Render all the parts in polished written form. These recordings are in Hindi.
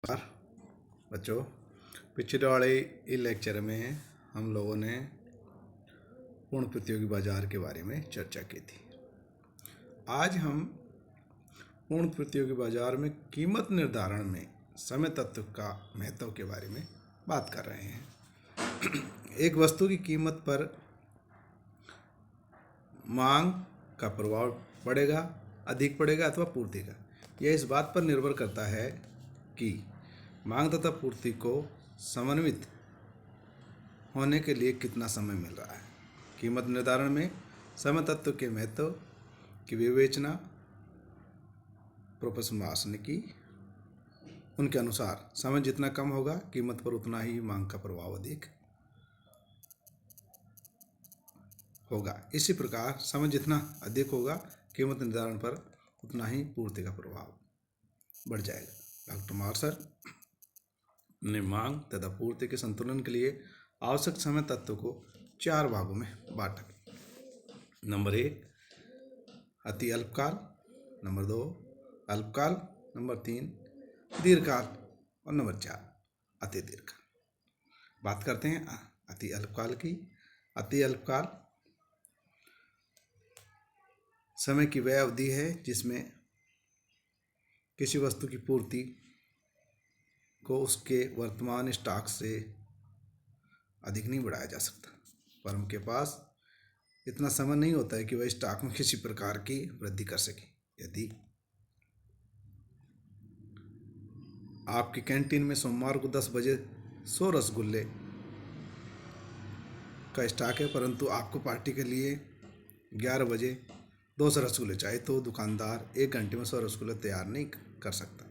नमस्कार बच्चों, पिछले वाले इस लेक्चर में हम लोगों ने पूर्ण प्रतियोगी बाजार के बारे में चर्चा की थी। आज हम पूर्ण प्रतियोगी बाजार में कीमत निर्धारण में समय तत्व का महत्व के बारे में बात कर रहे हैं। एक वस्तु की कीमत पर मांग का प्रभाव पड़ेगा, अधिक पड़ेगा अथवा पूर्ति का। यह इस बात पर निर्भर करता है कि मांग तथा पूर्ति को समन्वित होने के लिए कितना समय मिल रहा है। कीमत निर्धारण में समय तत्व के महत्व की विवेचना प्रोफेसर मास ने की। उनके अनुसार समय जितना कम होगा, कीमत पर उतना ही मांग का प्रभाव अधिक होगा। इसी प्रकार समय जितना अधिक होगा, कीमत निर्धारण पर उतना ही पूर्ति का प्रभाव बढ़ जाएगा। डॉक्टर मार्शल ने मांग तथा पूर्ति के संतुलन के लिए आवश्यक समय तत्व को 4 भागों में बांटा। नंबर 1 अति अल्पकाल, नंबर 2 अल्पकाल, नंबर 3 दीर्घकाल और नंबर 4 अति दीर्घकाल। बात करते हैं अति अल्पकाल की। अति अल्पकाल समय की वह अवधि है जिसमें किसी वस्तु की पूर्ति को उसके वर्तमान स्टॉक से अधिक नहीं बढ़ाया जा सकता। फर्म के पास इतना समय नहीं होता है कि वह स्टॉक में किसी प्रकार की वृद्धि कर सके। यदि आपकी कैंटीन में सोमवार को 10 बजे 100 रसगुल्ले का स्टॉक है, परंतु आपको पार्टी के लिए 11 बजे 200 रसगुल्ले चाहिए, तो दुकानदार 1 घंटे में 100 रसगुल्ले तैयार नहीं कर सकता।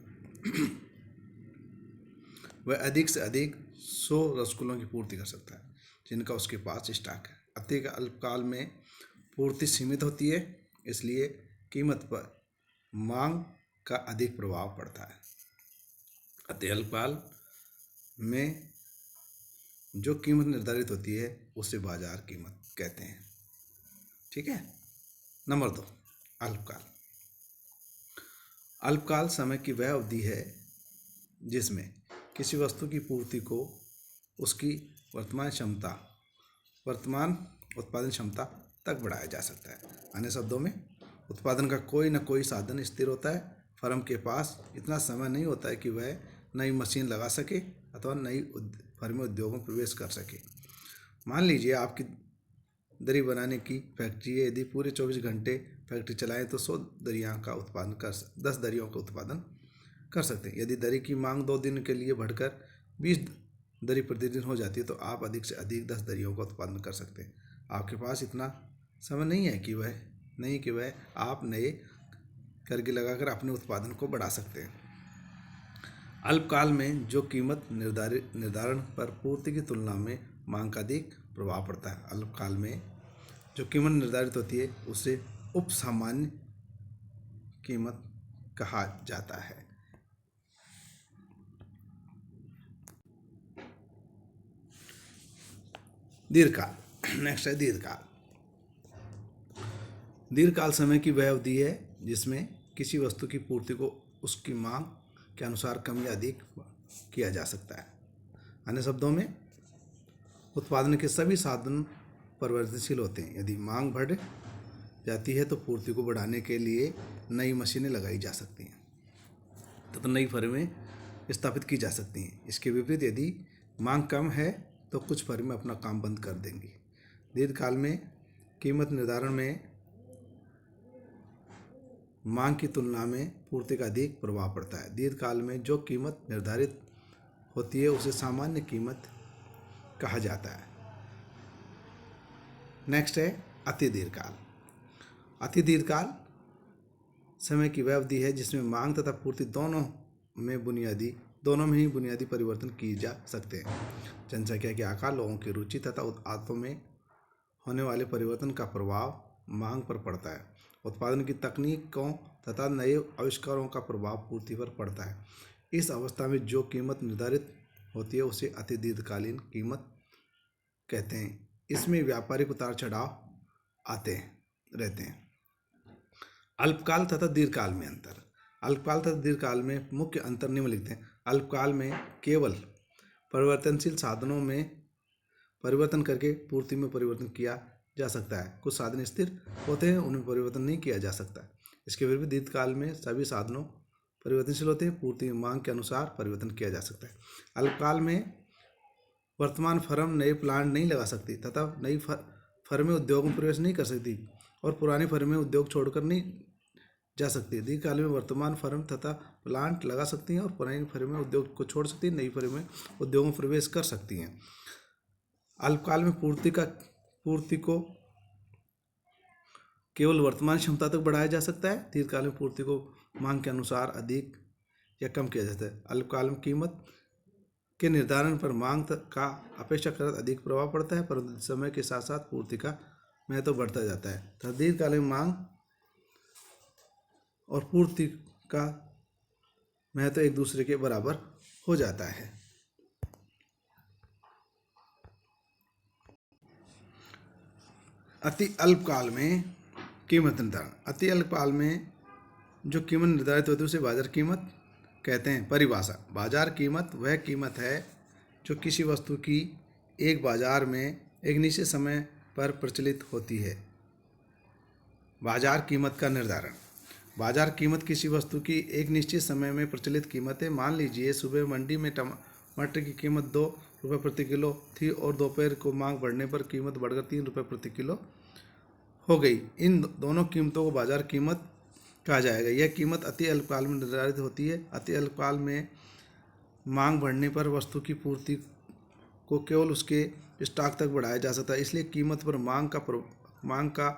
वह अधिक से अधिक 100 रसगुल्लों की पूर्ति कर सकता है जिनका उसके पास स्टॉक है। अति अल्पकाल में पूर्ति सीमित होती है, इसलिए कीमत पर मांग का अधिक प्रभाव पड़ता है। अति अल्पकाल में जो कीमत निर्धारित होती है उसे बाजार कीमत कहते हैं। ठीक है। नंबर 2 अल्पकाल। अल्पकाल समय की वह अवधि है जिसमें किसी वस्तु की पूर्ति को उसकी वर्तमान उत्पादन क्षमता तक बढ़ाया जा सकता है। अन्य शब्दों में, उत्पादन का कोई न कोई साधन स्थिर होता है। फर्म के पास इतना समय नहीं होता है कि वह नई मशीन लगा सके अथवा नई फर्मी उद्योगों में प्रवेश कर सके। मान लीजिए आपकी दरी बनाने की फैक्ट्री है। यदि पूरे 24 घंटे फैक्ट्री चलाएं तो 10 दरियों का उत्पादन कर सकते हैं। यदि दरी की मांग 2 दिन के लिए बढ़कर 20 दरी प्रतिदिन हो जाती है तो आप अधिक से अधिक 10 दरियों का उत्पादन कर सकते हैं। आपके पास इतना समय नहीं है कि वह आप नए करके लगाकर अपने उत्पादन को बढ़ा सकते हैं। अल्पकाल में जो कीमत निर्धारण पर पूर्ति की तुलना में मांग का अधिक प्रभाव पड़ता है। अल्पकाल में जो कीमत निर्धारित होती है उसे उपसामान्य कीमत कहा जाता है। दीर्घकाल। नेक्स्ट है दीर्घकाल। दीर्घकाल समय की वह अवधि है जिसमें किसी वस्तु की पूर्ति को उसकी मांग के अनुसार कम या अधिक किया जा सकता है। अन्य शब्दों में, उत्पादन के सभी साधन परिवर्तनशील होते हैं। यदि मांग बढ़ जाती है तो पूर्ति को बढ़ाने के लिए नई मशीनें लगाई जा सकती हैं तथा नई फर्में स्थापित की जा सकती हैं। इसके विपरीत, यदि मांग कम है तो कुछ फर्में अपना काम बंद कर देंगी। दीर्घकाल में कीमत निर्धारण में मांग की तुलना में पूर्ति का अधिक प्रभाव पड़ता है। दीर्घकाल में जो कीमत निर्धारित होती है उसे सामान्य कीमत कहा जाता है। नेक्स्ट है अति दीर्घकाल। अति दीर्घकाल समय की वह अवधि है जिसमें मांग तथा पूर्ति दोनों में ही बुनियादी परिवर्तन किए जा सकते हैं। जनसंख्या के आकार, लोगों की रुचि तथा आदतों में होने वाले परिवर्तन का प्रभाव मांग पर पड़ता है। उत्पादन की तकनीकों तथा नए आविष्कारों का प्रभाव पूर्ति पर पड़ता है। इस अवस्था में जो कीमत निर्धारित होती है उसे अति दीर्घकालीन कीमत कहते हैं। इसमें व्यापारिक उतार चढ़ाव आते रहते हैं। अल्पकाल तथा दीर्घकाल में अंतर। अल्पकाल तथा दीर्घकाल में मुख्य अंतर निम्नलिखित हैं। अल्पकाल में केवल परिवर्तनशील साधनों में परिवर्तन करके पूर्ति में परिवर्तन किया जा सकता है। कुछ साधन स्थिर होते हैं, उनमें परिवर्तन नहीं किया जा सकता। इसके विपरीत दीर्घकाल में सभी साधनों परिवर्तनशील होते हैं, पूर्ति में मांग के अनुसार परिवर्तन किया जा सकता है। अल्पकाल में वर्तमान फर्म नए प्लांट नहीं लगा सकती तथा नई फर्में उद्योग में प्रवेश नहीं कर सकती और पुरानी फर्में उद्योग छोड़कर नहीं जा सकती। दीर्घकाल में वर्तमान फर्म तथा प्लांट लगा सकती हैं और पुरानी फर्में उद्योग को छोड़ सकती हैं, नई फर्में उद्योग में प्रवेश कर सकती हैं। अल्पकाल में पूर्ति को केवल वर्तमान क्षमता तक बढ़ाया जा सकता है। दीर्घकाल में पूर्ति को मांग के अनुसार अधिक या कम किया जाता है। अल्पकाल में कीमत के निर्धारण पर मांग का अपेक्षाकृत अधिक प्रभाव पड़ता है, परंतु समय के साथ साथ पूर्ति का महत्व तो बढ़ता जाता है। तथा दीर्घकाल में मांग और पूर्ति का महत्व एक दूसरे के बराबर हो जाता है। अति अल्पकाल में कीमत निर्धारण। अति अल्पकाल में जो कीमत निर्धारित होती है उसे बाजार कीमत कहते हैं। परिभाषा: बाजार कीमत वह कीमत है जो किसी वस्तु की एक बाजार में एक निश्चित समय पर प्रचलित होती है। बाजार कीमत का निर्धारण: बाजार कीमत किसी वस्तु की एक निश्चित समय में प्रचलित कीमत है। मान लीजिए सुबह मंडी में टमाटर की कीमत 2 रुपये प्रति किलो थी और दोपहर को मांग बढ़ने पर कीमत बढ़कर 3 रुपये प्रति किलो हो गई। इन दोनों कीमतों को बाजार कीमत कहा जाएगा। यह कीमत अति अल्पकाल में निर्धारित होती है। अति अल्पकाल में मांग बढ़ने पर वस्तु की पूर्ति को केवल उसके स्टॉक तक बढ़ाया जा सकता है, इसलिए कीमत पर मांग का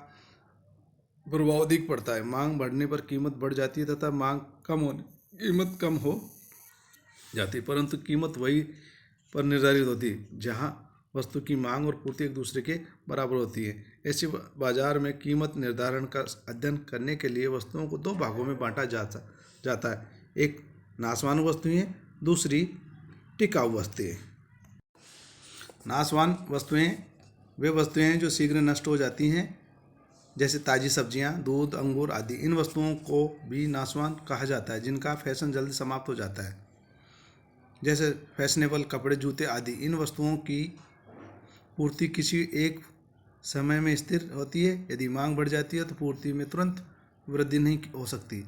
प्रभाव अधिक पड़ता है। मांग बढ़ने पर कीमत बढ़ जाती है तथा मांग कम होने कीमत कम हो जाती है, परंतु कीमत वही पर निर्धारित होती है जहां वस्तु की मांग और पूर्ति एक दूसरे के बराबर होती है। ऐसे बाजार में कीमत निर्धारण का अध्ययन करने के लिए वस्तुओं को 2 भागों में बांटा जाता है। एक नाशवान वस्तुएं, दूसरी टिकाऊ वस्तुएं। नाशवान वस्तुएं वे वस्तुएं हैं जो शीघ्र नष्ट हो जाती हैं, जैसे ताज़ी सब्जियां, दूध, अंगूर आदि। इन वस्तुओं को भी नाशवान कहा जाता है जिनका फैशन जल्दी समाप्त हो जाता है, जैसे फैशनेबल कपड़े, जूते आदि। इन वस्तुओं की पूर्ति किसी एक समय में स्थिर होती है। यदि मांग बढ़ जाती है तो पूर्ति में तुरंत वृद्धि नहीं हो सकती,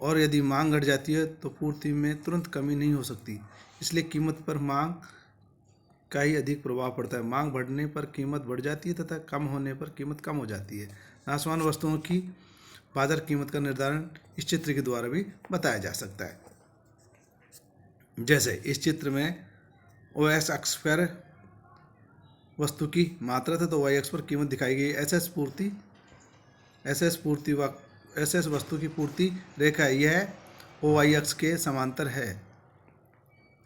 और यदि मांग घट जाती है तो पूर्ति में तुरंत कमी नहीं हो सकती। इसलिए कीमत पर मांग का ही अधिक प्रभाव पड़ता है। मांग बढ़ने पर कीमत बढ़ जाती है तथा कम होने पर कीमत कम हो जाती है। नाशवान वस्तुओं की बाजार कीमत का निर्धारण इस चित्र के द्वारा भी बताया जा सकता है। जैसे इस चित्र में OS अक्ष पर वस्तु की मात्रा था तो Y अक्ष पर कीमत दिखाई गई। SS वस्तु की पूर्ति रेखा है। यह OY अक्ष के समांतर है।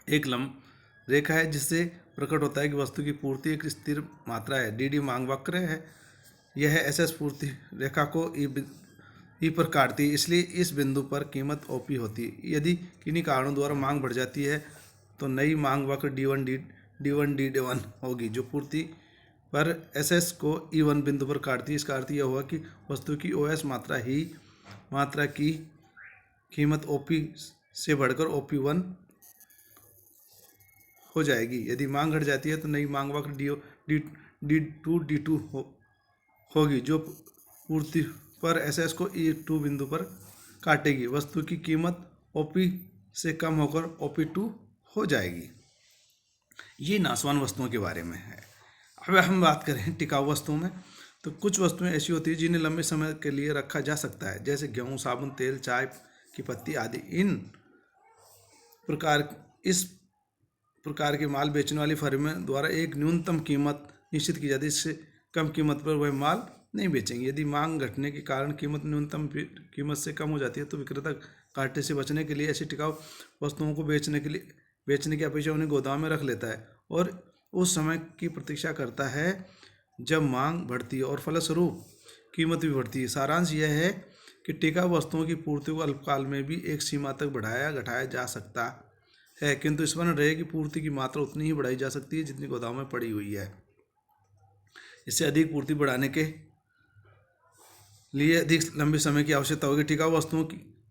एक लंब रेखा है जिससे प्रकट होता है कि वस्तु की पूर्ति एक स्थिर मात्रा है। DD मांग वक्र है। यह SS पूर्ति रेखा को ई पर काटती है, इसलिए इस बिंदु पर कीमत OP होती है। यदि किन्हीं कारणों द्वारा मांग बढ़ जाती है तो नई मांग वक्र D1 होगी, जो पूर्ति पर SS को E1 बिंदु पर काटती है। इसका अर्थ यह होगा कि वस्तु की OS मात्रा की कीमत OP से बढ़कर OP1 हो जाएगी। यदि मांग घट जाती है तो नई मांग वक्र D2 होगी, जो पूर्ति पर SS को E2 बिंदु पर काटेगी। वस्तु की कीमत OP से कम होकर OP2 हो जाएगी। ये नाशवान वस्तुओं के बारे में है। अब हम बात करें टिकाऊ वस्तुओं में, तो कुछ वस्तुएं ऐसी होती हैं जिन्हें लंबे समय के लिए रखा जा सकता है, जैसे गेहूँ, साबुन, तेल, चाय की पत्ती आदि। इस प्रकार के माल बेचने वाली फर्में द्वारा एक न्यूनतम कीमत निश्चित की जाती है। इससे कम कीमत पर वह माल नहीं बेचेंगे। यदि मांग घटने के कारण कीमत न्यूनतम कीमत से कम हो जाती है तो विक्रेता घाटे से बचने के लिए ऐसी टिकाऊ वस्तुओं को बेचने की अपेक्षा उन्हें गोदाम में रख लेता है और उस समय की प्रतीक्षा करता है जब मांग बढ़ती है और फलस्वरूप कीमत भी बढ़ती है। सारांश यह है कि टिकाऊ वस्तुओं की पूर्ति को अल्पकाल में भी एक सीमा तक बढ़ाया घटाया जा सकता है, किंतु स्मरण रहे कि पूर्ति की मात्रा उतनी ही बढ़ाई जा सकती है जितनी गोदाम में पड़ी हुई है। इससे अधिक पूर्ति बढ़ाने के लिए अधिक लंबे समय की आवश्यकता होगी। टिकाऊ वस्तुओं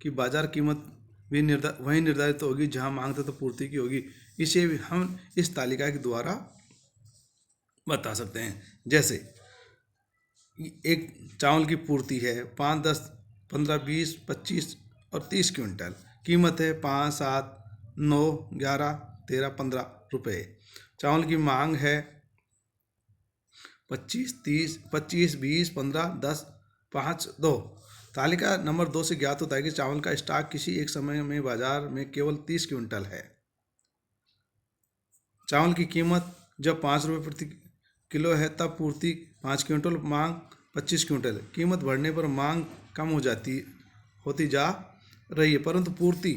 की बाजार कीमत भी वहीं निर्धारित होगी जहां मांग तथा पूर्ति की होगी। इसे भी हम इस तालिका के द्वारा बता सकते हैं। जैसे एक चावल की पूर्ति है 5, 10, 15, 20, 25 और 30 क्विंटल। कीमत है 5, 7, 9, 11, 13, 15 रुपये। चावल की मांग है 25, 30, 25, 20, 15, 10, 5, 2। तालिका नंबर 2 से ज्ञात होता है कि चावल का स्टॉक किसी एक समय में बाजार में केवल 30 क्विंटल है। चावल की कीमत जब 5 रुपये प्रति किलो है तब पूर्ति 5 क्विंटल, मांग 25 क्विंटल। कीमत बढ़ने पर मांग कम होती जा रही है परंतु पूर्ति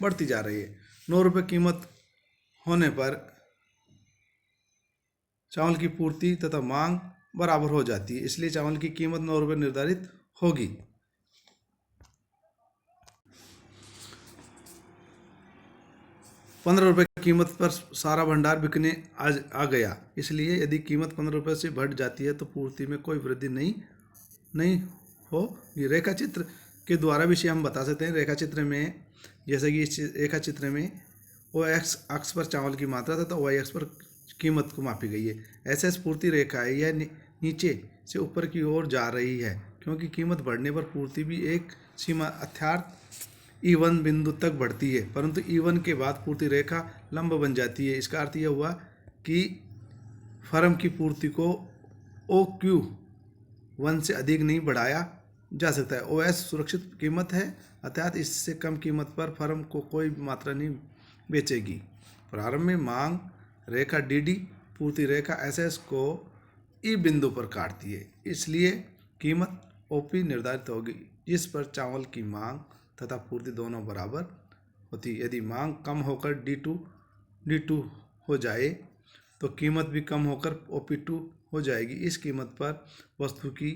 बढ़ती जा रही है। 9 रुपये कीमत होने पर चावल की पूर्ति तथा मांग बराबर हो जाती है, इसलिए चावल की कीमत 9 रुपये निर्धारित होगी। 15 रुपये की कीमत पर सारा भंडार बिकने आ गया, इसलिए यदि कीमत 15 रुपये से बढ़ जाती है तो पूर्ति में कोई वृद्धि नहीं होगी। रेखा चित्र के द्वारा भी इसे हम बता सकते हैं। रेखा चित्र में जैसे कि इस रेखा चित्र में OX अक्ष पर चावल की मात्रा तथा Y अक्ष पर कीमत को मापी गई है। SS पूर्ति रेखा है, यह नीचे से ऊपर की ओर जा रही है क्योंकि कीमत बढ़ने पर पूर्ति भी एक सीमा अर्थात E1 बिंदु तक बढ़ती है, परंतु E1 के बाद पूर्ति रेखा लंब बन जाती है। इसका अर्थ यह हुआ कि फर्म की पूर्ति को OQ1 से अधिक नहीं बढ़ाया जा सकता है। OS सुरक्षित कीमत है, अर्थात इससे कम कीमत पर फर्म को कोई मात्रा नहीं बेचेगी। प्रारंभ में मांग रेखा DD पूर्ति रेखा SS को E बिंदु पर काटती है, इसलिए कीमत OP निर्धारित होगी जिस पर चावल की मांग तथा पूर्ति दोनों बराबर होती है। यदि मांग कम होकर D2 हो जाए तो कीमत भी कम होकर OP2 हो जाएगी। इस कीमत पर वस्तु की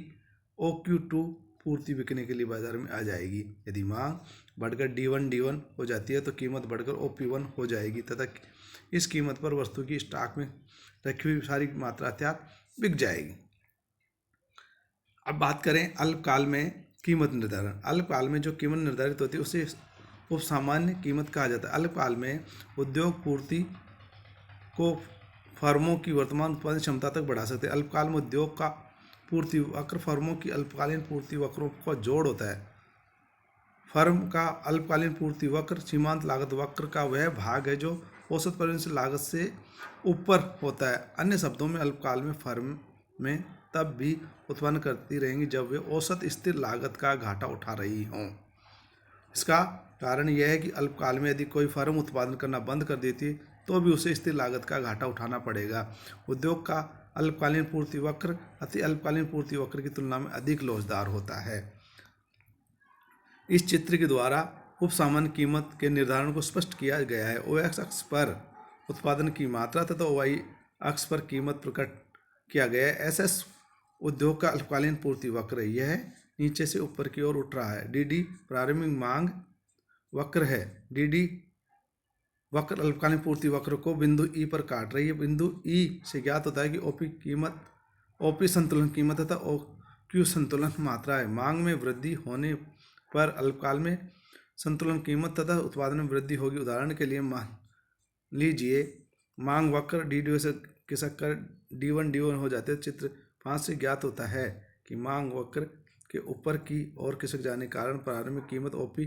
OQ2 पूर्ति बिकने के लिए बाजार में आ जाएगी। यदि मांग बढ़कर D1 हो जाती है तो कीमत बढ़कर OP1 हो जाएगी तथा इस कीमत पर वस्तु की स्टॉक में रखी हुई सारी मात्रा अर्थात बिक जाएगी। अब बात करें अल्पकाल में कीमत निर्धारण। अल्पकाल में जो कीमत निर्धारित होती है उसे उपसामान्य कीमत कहा जाता है। अल्पकाल में उद्योग पूर्ति को फर्मों की वर्तमान उत्पादन क्षमता तक बढ़ा सकते हैं। अल्पकाल में उद्योग का पूर्ति वक्र फर्मों की अल्पकालीन पूर्ति वक्रों का जोड़ होता है। फर्म का अल्पकालीन पूर्ति वक्र सीमांत लागत वक्र का वह भाग है जो औसत परिवर्तनीय लागत से ऊपर होता है। अन्य शब्दों में अल्पकाल में फर्म में तब भी उत्पन्न करती रहेंगी जब वे औसत स्थिर लागत का घाटा उठा रही हों। इसका कारण यह है कि अल्पकाल में यदि कोई फर्म उत्पादन करना बंद कर देती है तो भी उसे स्थिर लागत का घाटा उठाना पड़ेगा। उद्योग का अल्पकालीन पूर्ति वक्र अति अल्पकालीन पूर्ति वक्र की तुलना में अधिक लोचदार होता है। इस चित्र के द्वारा उपसामान्य कीमत के निर्धारण को स्पष्ट किया गया है। OX अक्ष पर उत्पादन की मात्रा तथा Y अक्ष पर कीमत प्रकट किया गया है। SS उद्योग का अल्पकालीन पूर्ति वक्र है, यह नीचे से ऊपर की ओर उठ रहा है। DD प्रारंभिक मांग वक्र है। DD वक्र अल्पकालीन पूर्ति वक्र को बिंदु E पर काट रही है। बिंदु E से ज्ञात होता है कि OP संतुलन कीमत तथा OQ संतुलन मात्रा है। मांग में वृद्धि होने पर अल्पकाल में संतुलन कीमत तथा उत्पादन में वृद्धि होगी। उदाहरण के लिए मान लीजिए मांग वक्र DD से खिसककर D1 हो जाते हैं। चित्र 5 से ज्ञात होता है कि मांग वक्र के ऊपर की ओर खिसक जाने के कारण प्रारंभिक कीमत OP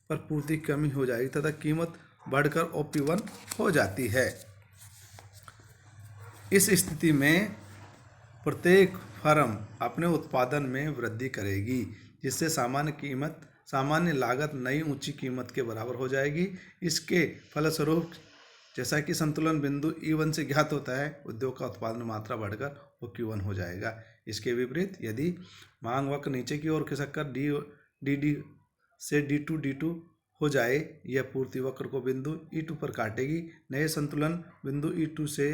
पर पूर्ति कमी हो जाएगी तथा कीमत बढ़कर OP1 हो जाती है। इस स्थिति में प्रत्येक फर्म अपने उत्पादन में वृद्धि करेगी जिससे सामान्य लागत नई ऊंची कीमत के बराबर हो जाएगी। इसके फलस्वरूप जैसा कि संतुलन बिंदु E1 से ज्ञात होता है, उद्योग का उत्पादन मात्रा बढ़कर OQ1 हो जाएगा। इसके विपरीत यदि मांग वक्र नीचे की ओर खिसककर DD से D2 हो जाए, यह पूर्ति वक्र को बिंदु E2 पर काटेगी। नए संतुलन बिंदु E2 से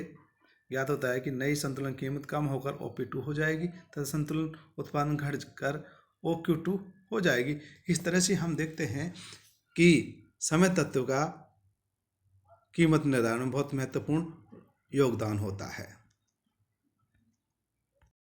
ज्ञात होता है कि नई संतुलन कीमत कम होकर OP2 हो जाएगी तथा संतुलन उत्पादन घटकर OQ2 हो जाएगी। इस तरह से हम देखते हैं कि समय तत्व का कीमत निर्धारण में बहुत महत्वपूर्ण योगदान होता है।